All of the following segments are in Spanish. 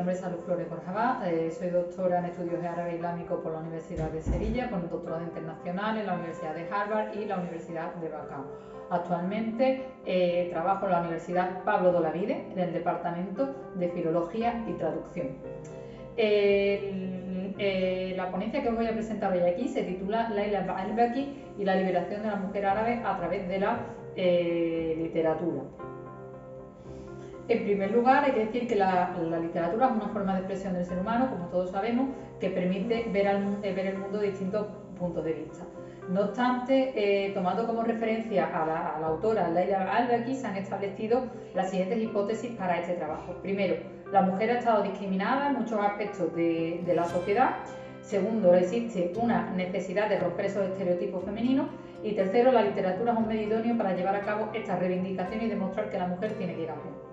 nombre es Salud Flores Borjabá, soy doctora en Estudios Árabes Islámicos por la Universidad de Sevilla, con un doctorado internacional en la Universidad de Harvard y la Universidad de Bacao. Actualmente trabajo en la Universidad Pablo de Olavide, en el Departamento de Filología y Traducción. La ponencia que os voy a presentar hoy aquí se titula Laila al-Baqi y la liberación de la mujer árabe a través de la literatura. En primer lugar, hay que decir que la literatura es una forma de expresión del ser humano, como todos sabemos, que permite ver el mundo de distintos puntos de vista. No obstante, tomando como referencia a la autora Laila al-Baqi, se han establecido las siguientes hipótesis para este trabajo. Primero, la mujer ha estado discriminada en muchos aspectos de la sociedad. Segundo, existe una necesidad de romper esos estereotipos femeninos. Y tercero, la literatura es un medio idóneo para llevar a cabo esta reivindicación y demostrar que la mujer tiene que cambiar.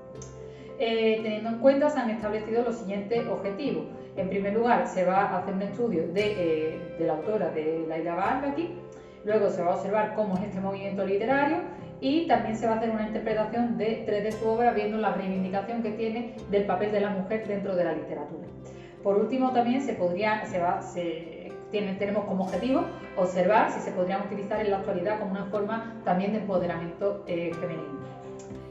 Teniendo en cuenta, se han establecido los siguientes objetivos. En primer lugar, se va a hacer un estudio de la autora de Laila al-Baqi. Luego se va a observar cómo es este movimiento literario y también se va a hacer una interpretación de 3 de su obra, viendo la reivindicación que tiene del papel de la mujer dentro de la literatura. Por último, también tenemos como objetivo observar si se podrían utilizar en la actualidad como una forma también de empoderamiento femenino.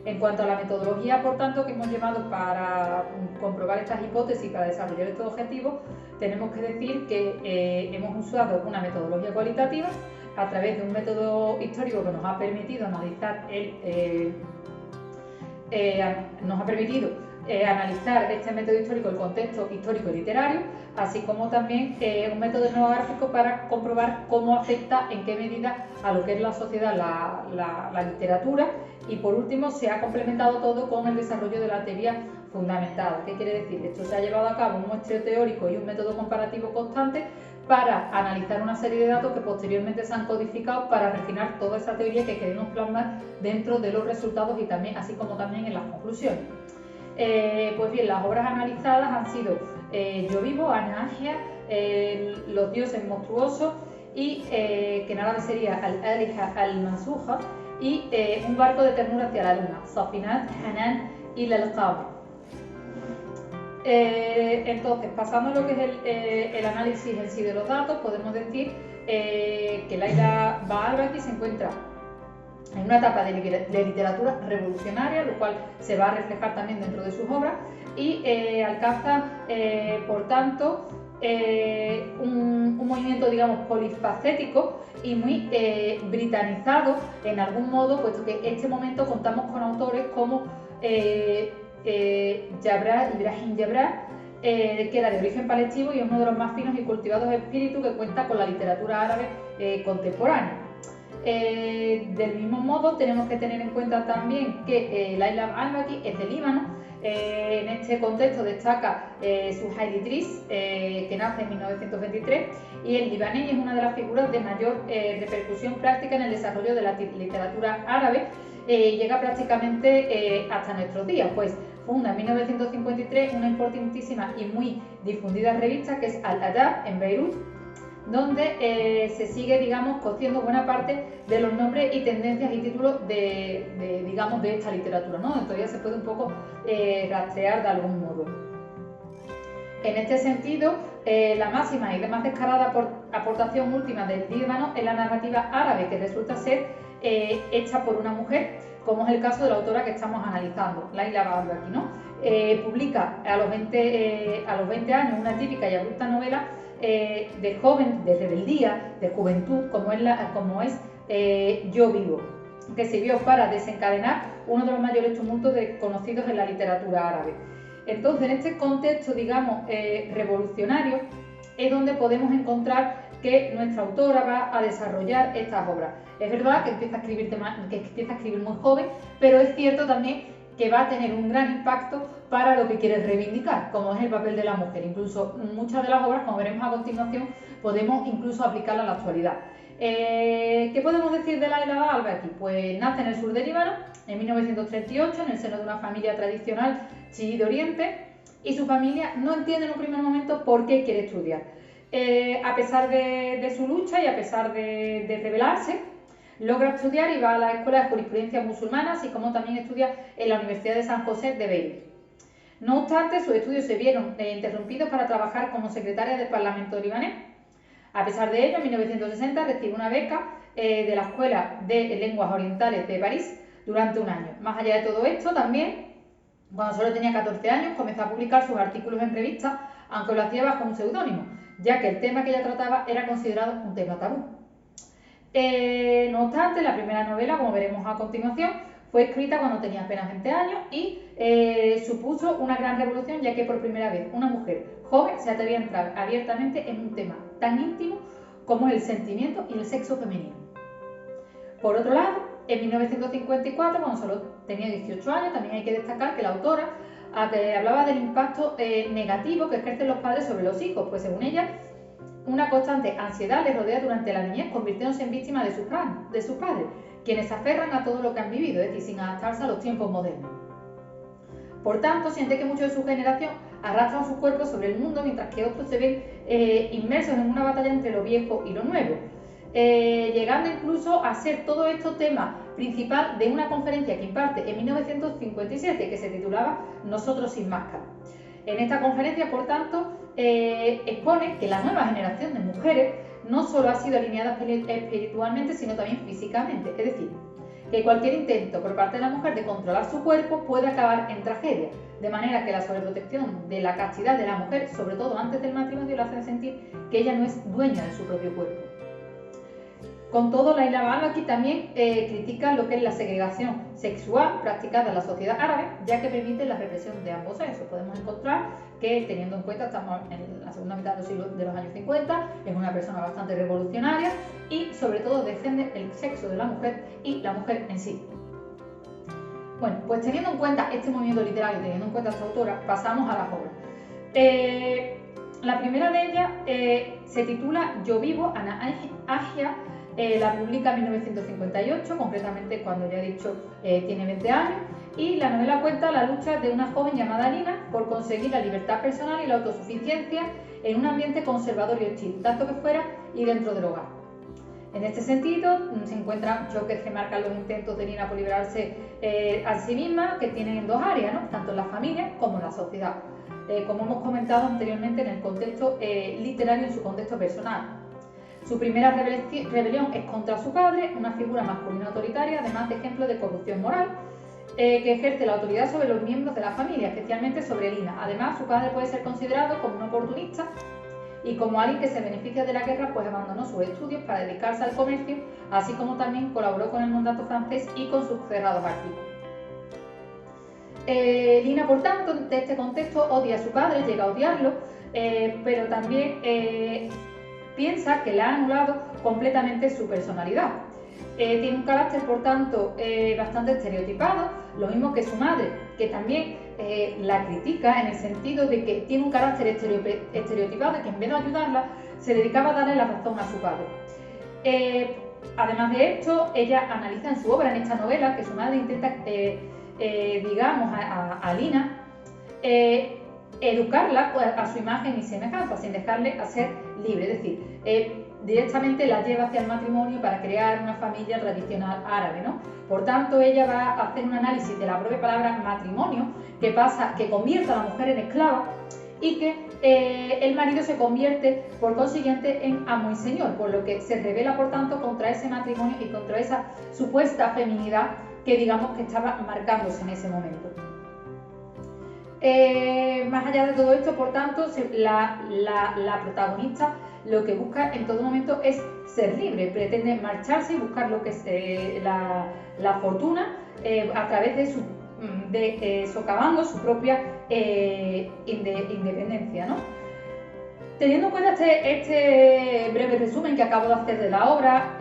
En cuanto a la metodología, por tanto, que hemos llevado para comprobar estas hipótesis, para desarrollar estos objetivos, tenemos que decir que hemos usado una metodología cualitativa a través de un método histórico que nos ha permitido analizar analizar este método histórico, el contexto histórico y literario, así como también un método etnográfico para comprobar cómo afecta, en qué medida, a lo que es la sociedad la literatura. Y por último, se ha complementado todo con el desarrollo de la teoría fundamentada. ¿Qué quiere decir? Esto se ha llevado a cabo un muestreo teórico y un método comparativo constante para analizar una serie de datos que posteriormente se han codificado para refinar toda esa teoría que queremos plasmar dentro de los resultados y también, así como también en las conclusiones. Pues bien, las obras analizadas han sido Yo vivo, Ana Agia, Los dioses monstruosos y que en árabe sería Al-Aliha al-Mansuja y Un barco de ternura hacia la luna, Safinat, Hanan y Lalqab. Entonces, pasando a lo que es el análisis en sí de los datos, podemos decir que Laila al-Baqi se encuentra en una etapa de literatura revolucionaria, lo cual se va a reflejar también dentro de sus obras, y alcanza, por tanto, un movimiento, digamos, polifacético y muy britanizado en algún modo, puesto que en este momento contamos con autores como Ibrahim Jabra, que era de origen palestino y es uno de los más finos y cultivados espíritus que cuenta con la literatura árabe contemporánea. Del mismo modo, tenemos que tener en cuenta también que Laila al-Baqi es de Líbano. En este contexto destaca Suhail Idris, que nace en 1923, y el libanés es una de las figuras de mayor repercusión práctica en el desarrollo de la literatura árabe. Llega prácticamente hasta nuestros días, pues funda en 1953 una importantísima y muy difundida revista que es Al-Adab en Beirut, donde se sigue, digamos, cociendo buena parte de los nombres y tendencias y títulos de esta literatura, ¿no? Todavía se puede un poco rastrear de algún modo. En este sentido, la máxima y más descarada aportación última del Líbano es la narrativa árabe, que resulta ser hecha por una mujer, como es el caso de la autora que estamos analizando, Laila al-Baqi, ¿no? Publica a los 20 años una típica y abrupta novela de joven, de rebeldía, de juventud, como es Yo vivo, que sirvió para desencadenar uno de los mayores tumultos conocidos en la literatura árabe. Entonces, en este contexto, digamos, revolucionario, es donde podemos encontrar que nuestra autora va a desarrollar estas obras. Es verdad que empieza a escribir muy joven, pero es cierto también que va a tener un gran impacto para lo que quiere reivindicar, como es el papel de la mujer. Incluso muchas de las obras, como veremos a continuación, podemos incluso aplicarlas a la actualidad. ¿Qué podemos decir de Laila al-Baqi? Pues nace en el sur de Líbano en 1938 en el seno de una familia tradicional chií de Oriente, y su familia no entiende en un primer momento por qué quiere estudiar. A pesar de su lucha y a pesar de rebelarse, logra estudiar y va a la Escuela de Jurisprudencia Musulmana, así como también estudia en la Universidad de San José de Beirut. No obstante, sus estudios se vieron interrumpidos para trabajar como secretaria del Parlamento libanés. A pesar de ello, en 1960 recibió una beca de la Escuela de Lenguas Orientales de París durante un año. Más allá de todo esto, también, cuando solo tenía 14 años, comenzó a publicar sus artículos en revistas, aunque lo hacía bajo un seudónimo, ya que el tema que ella trataba era considerado un tema tabú. No obstante, la primera novela, como veremos a continuación, fue escrita cuando tenía apenas 20 años y supuso una gran revolución, ya que por primera vez una mujer joven se atrevía a entrar abiertamente en un tema tan íntimo como el sentimiento y el sexo femenino. Por otro lado, en 1954, cuando solo tenía 18 años, también hay que destacar que la autora hablaba del impacto negativo que ejercen los padres sobre los hijos, pues según ella, una constante ansiedad les rodea durante la niñez, convirtiéndose en víctimas de sus padres, quienes se aferran a todo lo que han vivido, es decir, sin adaptarse a los tiempos modernos. Por tanto, siente que muchos de su generación arrastran sus cuerpos sobre el mundo, mientras que otros se ven inmersos en una batalla entre lo viejo y lo nuevo, llegando incluso a ser todo esto tema principal de una conferencia que imparte en 1957, que se titulaba Nosotros sin máscara. En esta conferencia, por tanto, expone que la nueva generación de mujeres no solo ha sido alineada espiritualmente, sino también físicamente. Es decir, que cualquier intento por parte de la mujer de controlar su cuerpo puede acabar en tragedia, de manera que la sobreprotección de la castidad de la mujer, sobre todo antes del matrimonio, le hace sentir que ella no es dueña de su propio cuerpo. Con todo, Laila al-Baghdadi también critica lo que es la segregación sexual practicada en la sociedad árabe, ya que permite la represión de ambos sexos. Podemos encontrar que, teniendo en cuenta, estamos en la segunda mitad de los años 50, es una persona bastante revolucionaria y, sobre todo, defiende el sexo de la mujer y la mujer en sí. Bueno, pues teniendo en cuenta este movimiento literario, teniendo en cuenta a esta autora, pasamos a las obras. La primera de ellas se titula Yo vivo, Ana Agia. La publica en 1958, concretamente cuando ya he dicho tiene 20 años, y la novela cuenta la lucha de una joven llamada Nina por conseguir la libertad personal y la autosuficiencia en un ambiente conservador y hostil, tanto que fuera y dentro del hogar. En este sentido, se encuentran choques que marcan los intentos de Nina por liberarse a sí misma, que tienen en dos áreas, ¿no? Tanto en la familia como en la sociedad, como hemos comentado anteriormente en el contexto literario y en su contexto personal. Su primera rebelión es contra su padre, una figura masculina autoritaria, además de ejemplo de corrupción moral, que ejerce la autoridad sobre los miembros de la familia, especialmente sobre Lina. Además, su padre puede ser considerado como un oportunista y como alguien que se beneficia de la guerra, pues abandonó sus estudios para dedicarse al comercio, así como también colaboró con el mandato francés y con sus cerrados artículos. Lina, por tanto, de este contexto odia a su padre, llega a odiarlo, pero también piensa que le ha anulado completamente su personalidad. Tiene un carácter, por tanto, bastante estereotipado, lo mismo que su madre, que también la critica en el sentido de que tiene un carácter estereotipado y que en vez de ayudarla, se dedicaba a darle la razón a su padre. Además de esto, ella analiza en su obra, en esta novela, que su madre intenta, digamos, a Lina, educarla a su imagen y semejanza, sin dejarle a ser libre, es decir, directamente la lleva hacia el matrimonio para crear una familia tradicional árabe, ¿no? Por tanto, ella va a hacer un análisis de la propia palabra matrimonio, que convierte a la mujer en esclava y que el marido se convierte, por consiguiente, en amo y señor, por lo que se revela, por tanto, contra ese matrimonio y contra esa supuesta feminidad que, digamos, que estaba marcándose en ese momento. Más allá de todo esto, por tanto, la protagonista lo que busca en todo momento es ser libre, pretende marcharse y buscar lo que es la fortuna a través de socavando su propia independencia, ¿no? Teniendo en cuenta este breve resumen que acabo de hacer de la obra,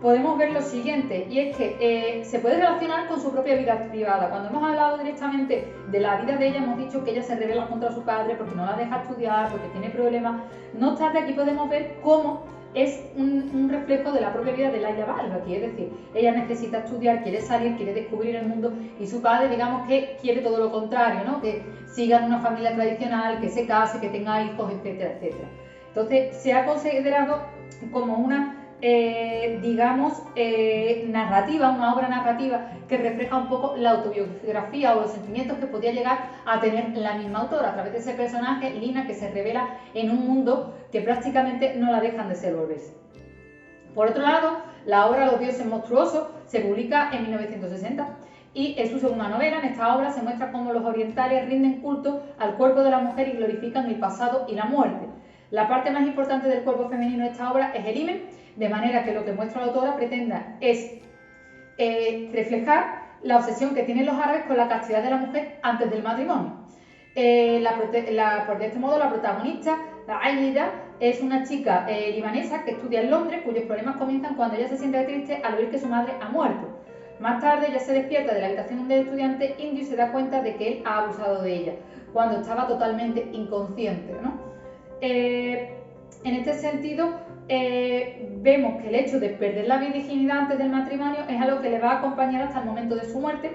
podemos ver lo siguiente, y es que se puede relacionar con su propia vida privada. Cuando hemos hablado directamente de la vida de ella, hemos dicho que ella se rebela contra su padre porque no la deja estudiar, porque tiene problemas. No obstante, aquí podemos ver cómo es un reflejo de la propia vida de Laila al-Baghdadi, es decir, ella necesita estudiar, quiere salir, quiere descubrir el mundo, y su padre, digamos, que quiere todo lo contrario, ¿no? Que siga en una familia tradicional, que se case, que tenga hijos, etcétera, etcétera. Entonces, se ha considerado como una digamos, narrativa, una obra narrativa que refleja un poco la autobiografía o los sentimientos que podía llegar a tener la misma autora a través de ese personaje, Lina, que se revela en un mundo que prácticamente no la dejan de desenvolverse. Por otro lado, la obra Los dioses monstruosos se publica en 1960 y es su segunda novela. En esta obra se muestra cómo los orientales rinden culto al cuerpo de la mujer y glorifican el pasado y la muerte. La parte más importante del cuerpo femenino de esta obra es el himen, de manera que lo que muestra la autora pretenda es reflejar la obsesión que tienen los árabes con la castidad de la mujer antes del matrimonio. Por este modo, la protagonista, la Aida, es una chica libanesa que estudia en Londres, cuyos problemas comienzan cuando ella se siente triste al oír que su madre ha muerto. Más tarde, ella se despierta de la habitación del estudiante indio y se da cuenta de que él ha abusado de ella, cuando estaba totalmente inconsciente, ¿no? En este sentido, vemos que el hecho de perder la virginidad antes del matrimonio es algo que le va a acompañar hasta el momento de su muerte,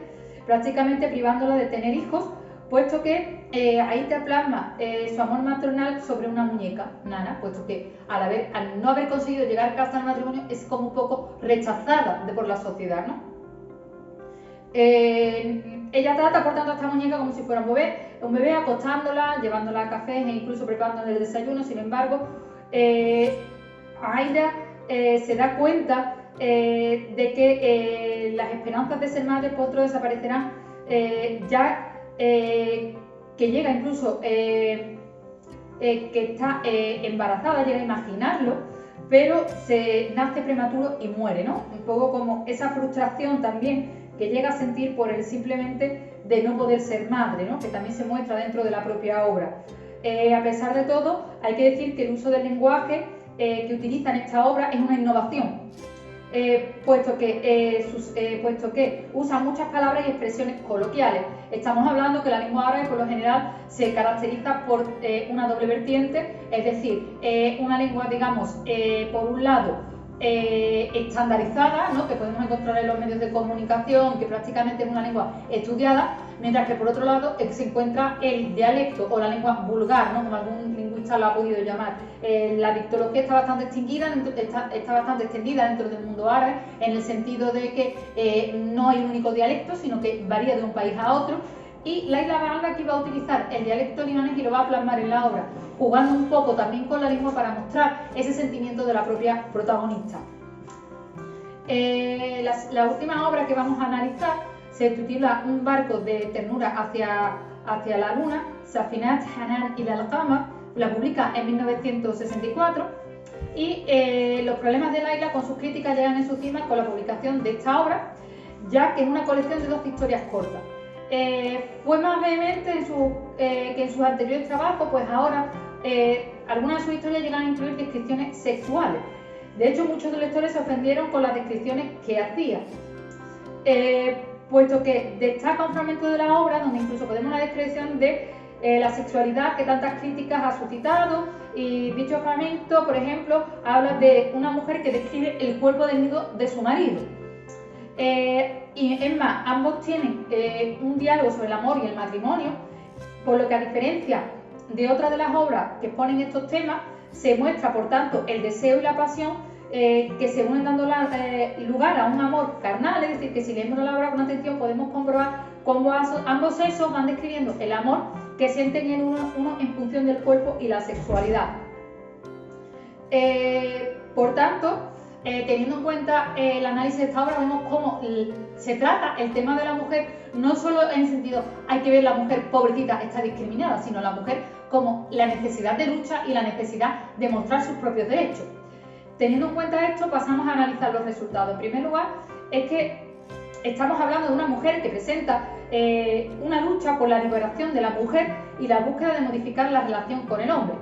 prácticamente privándola de tener hijos, puesto que ahí te plasma su amor maternal sobre una muñeca, Nana, puesto que al no haber conseguido llegar hasta el matrimonio es como un poco rechazada por la sociedad, ¿no? Ella trata, por tanto, a esta muñeca como si fuera un bebé, acostándola, llevándola a cafés e incluso preparándole el desayuno. Sin embargo, Aida se da cuenta de que las esperanzas de ser madre pronto desaparecerán, ya que llega incluso que está embarazada, llega a imaginarlo, pero se nace prematuro y muere, ¿no? Un poco como esa frustración también que llega a sentir por el simplemente de no poder ser madre, ¿no? Que también se muestra dentro de la propia obra. A pesar de todo, hay que decir que el uso del lenguaje que utiliza en esta obra es una innovación, puesto que usa muchas palabras y expresiones coloquiales. Estamos hablando que la lengua árabe por lo general se caracteriza por una doble vertiente, es decir, una lengua, digamos, por un lado, estandarizada, ¿no? Que podemos encontrar en los medios de comunicación, que prácticamente es una lengua estudiada, mientras que por otro lado se encuentra el dialecto o la lengua vulgar, ¿no? Como algún lingüista lo ha podido llamar. La dictología está bastante extendida dentro del mundo árabe, en el sentido de que no hay un único dialecto, sino que varía de un país a otro. Y Laila Balda aquí va a utilizar el dialecto libanés y lo va a plasmar en la obra, jugando un poco también con la lengua para mostrar ese sentimiento de la propia protagonista. La última obra que vamos a analizar se titula Un barco de ternura hacia la luna, Safinat Hanan ila al-Qamar, la publica en 1964 y los problemas de Laila con sus críticas llegan en su cima con la publicación de esta obra, ya que es una colección de 2 historias cortas. Fue más vehemente que en sus anteriores trabajos, pues ahora algunas de sus historias llegan a incluir descripciones sexuales. De hecho, muchos lectores se ofendieron con las descripciones que hacía, puesto que destaca un fragmento de la obra donde incluso podemos una descripción de la sexualidad que tantas críticas ha suscitado, y dicho fragmento, por ejemplo, habla de una mujer que describe el cuerpo desnudo de su marido. Y es más, ambos tienen un diálogo sobre el amor y el matrimonio, por lo que a diferencia de otras de las obras que exponen estos temas, se muestra por tanto el deseo y la pasión que se unen dando lugar a un amor carnal, es decir, que si leemos la obra con atención podemos comprobar cómo ambos sexos van describiendo el amor que sienten en uno en función del cuerpo y la sexualidad. Por tanto, teniendo en cuenta el análisis de esta obra, vemos cómo se trata el tema de la mujer, no solo en el sentido hay que ver la mujer pobrecita está discriminada, sino la mujer como la necesidad de lucha y la necesidad de mostrar sus propios derechos. Teniendo en cuenta esto, pasamos a analizar los resultados. En primer lugar, es que estamos hablando de una mujer que presenta una lucha por la liberación de la mujer y la búsqueda de modificar la relación con el hombre.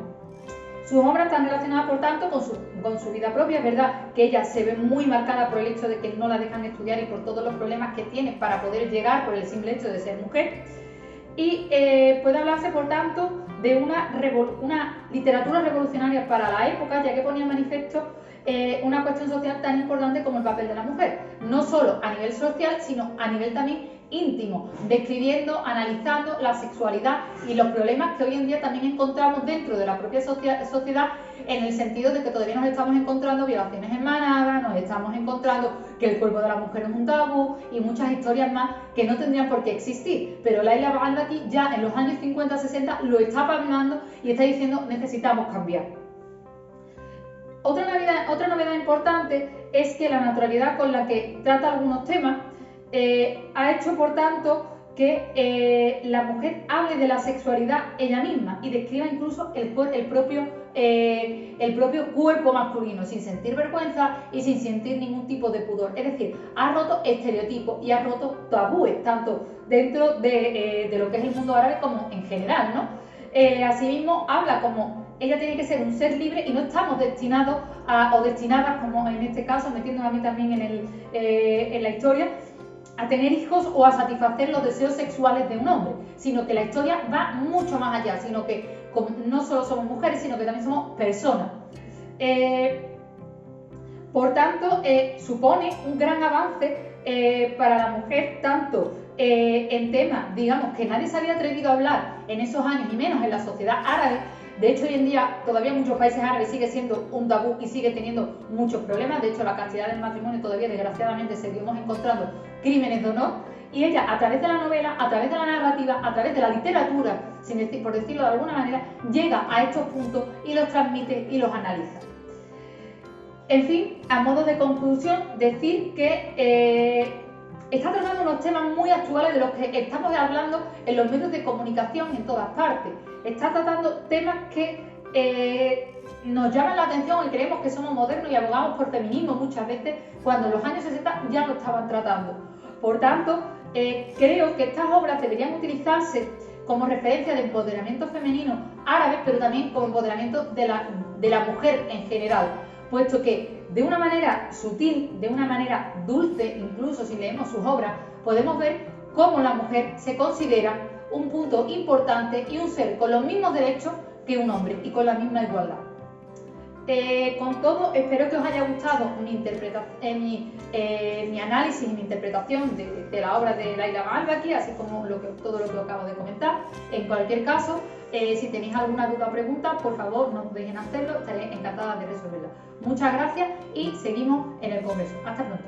Sus obras están relacionadas, por tanto, con su vida propia. Es verdad que ella se ve muy marcada por el hecho de que no la dejan estudiar y por todos los problemas que tiene para poder llegar por el simple hecho de ser mujer. Y puede hablarse, por tanto, de una literatura revolucionaria para la época, ya que ponía en manifiesto una cuestión social tan importante como el papel de la mujer, no solo a nivel social, sino a nivel también íntimo, describiendo, analizando la sexualidad y los problemas que hoy en día también encontramos dentro de la propia sociedad, en el sentido de que todavía nos estamos encontrando violaciones en manada, nos estamos encontrando que el cuerpo de la mujer es un tabú y muchas historias más que no tendrían por qué existir. Pero Laila Al-Albaki ya en los años 50-60 lo está plasmando y está diciendo necesitamos cambiar. Otra novedad importante es que la naturalidad con la que trata algunos temas ha hecho, por tanto, que la mujer hable de la sexualidad ella misma y describa incluso el propio cuerpo masculino, sin sentir vergüenza y sin sentir ningún tipo de pudor. Es decir, ha roto estereotipos y ha roto tabúes, tanto dentro de lo que es el mundo árabe como en general, ¿no? Asimismo, habla como ella tiene que ser un ser libre y no estamos destinados o destinadas, como en este caso, metiéndome a mí también en la historia, a tener hijos o a satisfacer los deseos sexuales de un hombre, sino que la historia va mucho más allá, sino que no solo somos mujeres, sino que también somos personas. Por tanto, supone un gran avance para la mujer, tanto en temas, digamos, que nadie se había atrevido a hablar en esos años, y menos en la sociedad árabe. De hecho, hoy en día todavía en muchos países árabes sigue siendo un tabú y sigue teniendo muchos problemas. De hecho, la cantidad del matrimonio todavía, desgraciadamente, seguimos encontrando crímenes de honor. Y ella, a través de la novela, a través de la narrativa, a través de la literatura, por decirlo de alguna manera, llega a estos puntos y los transmite y los analiza. En fin, a modo de conclusión, decir que está tratando unos temas muy actuales de los que estamos hablando en los medios de comunicación en todas partes. Está tratando temas que nos llaman la atención y creemos que somos modernos y abogamos por feminismo muchas veces, cuando en los años 60 ya lo estaban tratando. Por tanto, creo que estas obras deberían utilizarse como referencia de empoderamiento femenino árabe, pero también como empoderamiento de la mujer en general, puesto que de una manera sutil, de una manera dulce, incluso si leemos sus obras, podemos ver cómo la mujer se considera un punto importante y un ser con los mismos derechos que un hombre y con la misma igualdad. Con todo, espero que os haya gustado mi análisis y mi interpretación de la obra de Laila Al-Albaki, así como todo lo que os acabo de comentar. En cualquier caso, si tenéis alguna duda o pregunta, por favor no dejen hacerlo, estaré encantada de resolverla. Muchas gracias y seguimos en el congreso. Hasta pronto.